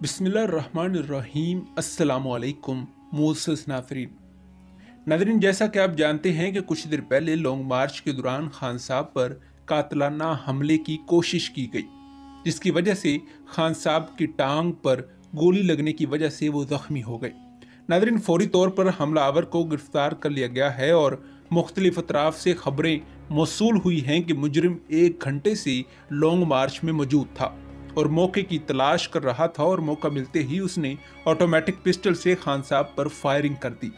बिस्मिल्लाहिर्रहमानिर्रहीम। अस्सलाम वालेकुम मोअज़्ज़ज़ नाज़रीन। नाज़रीन, जैसा कि आप जानते हैं कि कुछ देर पहले लॉन्ग मार्च के दौरान खान साहब पर कातलाना हमले की कोशिश की गई, जिसकी वजह से खान साहब की टांग पर गोली लगने की वजह से वो जख्मी हो गए। नाज़रीन, फौरी तौर पर हमलावर को गिरफ्तार कर लिया गया है और मुख्तलिफ अतराफ से खबरें मौसूल हुई हैं कि मुजरिम 1 घंटे से लॉन्ग मार्च में मौजूद था और मौके की तलाश कर रहा था और मौका मिलते ही उसने ऑटोमेटिक पिस्टल से खान साहब पर फायरिंग कर दी।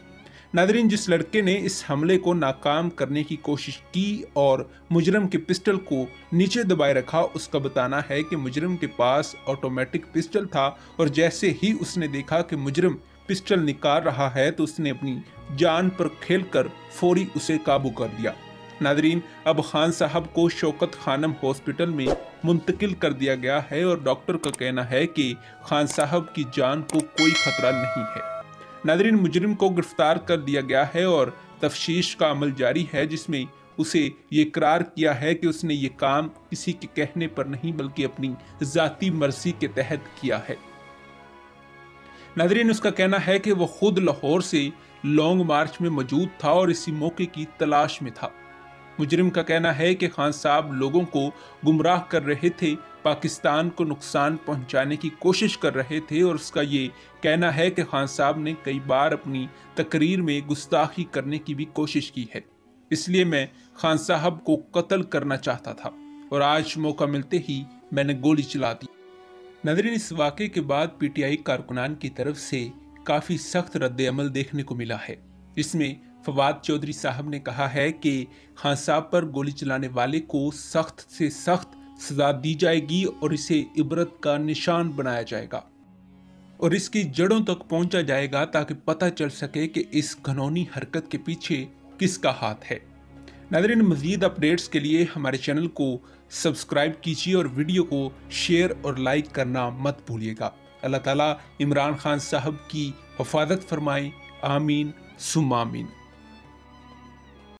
नादरीन, जिस लड़के ने इस हमले को नाकाम करने की कोशिश की और मुजरिम के पिस्टल को नीचे दबाए रखा, उसका बताना है कि मुजरिम के पास ऑटोमेटिक पिस्टल था और जैसे ही उसने देखा कि मुजरिम पिस्टल निकाल रहा है तो उसने अपनी जान पर खेलकर फौरी उसे काबू कर दिया। नादरीन, अब खान साहब को शौकत खानम हॉस्पिटल में मुंतकिल कर दिया गया है और डॉक्टर का कहना है कि खान साहब की जान को कोई खतरा नहीं है। नादरीन, मुजरिम को गिरफ्तार कर दिया गया है और तफ्तीश का अमल जारी है, जिसमें उसे ये इकरार किया है कि उसने ये काम किसी के कहने पर नहीं बल्कि अपनी जाती मर्जी के तहत किया है। नादरीन, उसका कहना है कि वो खुद लाहौर से लॉन्ग मार्च में मौजूद था और इसी मौके की तलाश में था। मुजरिम का कहना है कि खान साहब लोगों को गुमराह कर रहे थे, पाकिस्तान को नुकसान पहुंचाने की कोशिश कर रहे थे और उसका ये कहना है कि खान साहब ने कई बार अपनी तकरीर में गुस्ताखी करने की भी कोशिश की है, इसलिए मैं खान साहब को कत्ल करना चाहता था और आज मौका मिलते ही मैंने गोली चला दी। नाज़रीन, इस वाक़े के बाद पीटीआई कारकुनान की तरफ से काफ़ी सख्त रद्द-ए-अमल देखने को मिला है, जिसमें फवाद चौधरी साहब ने कहा है कि खान साहब पर गोली चलाने वाले को सख्त से सख्त सजा दी जाएगी और इसे इबरत का निशान बनाया जाएगा और इसकी जड़ों तक पहुंचा जाएगा ताकि पता चल सके कि इस घिनौनी हरकत के पीछे किसका हाथ है। नाज़रीन, मज़ीद अपडेट्स के लिए हमारे चैनल को सब्सक्राइब कीजिए और वीडियो को शेयर और लाइक करना मत भूलिएगा। अल्लाह ताला इमरान खान साहब की हिफाजत फरमाए। आमीन सुम्मा आमीन।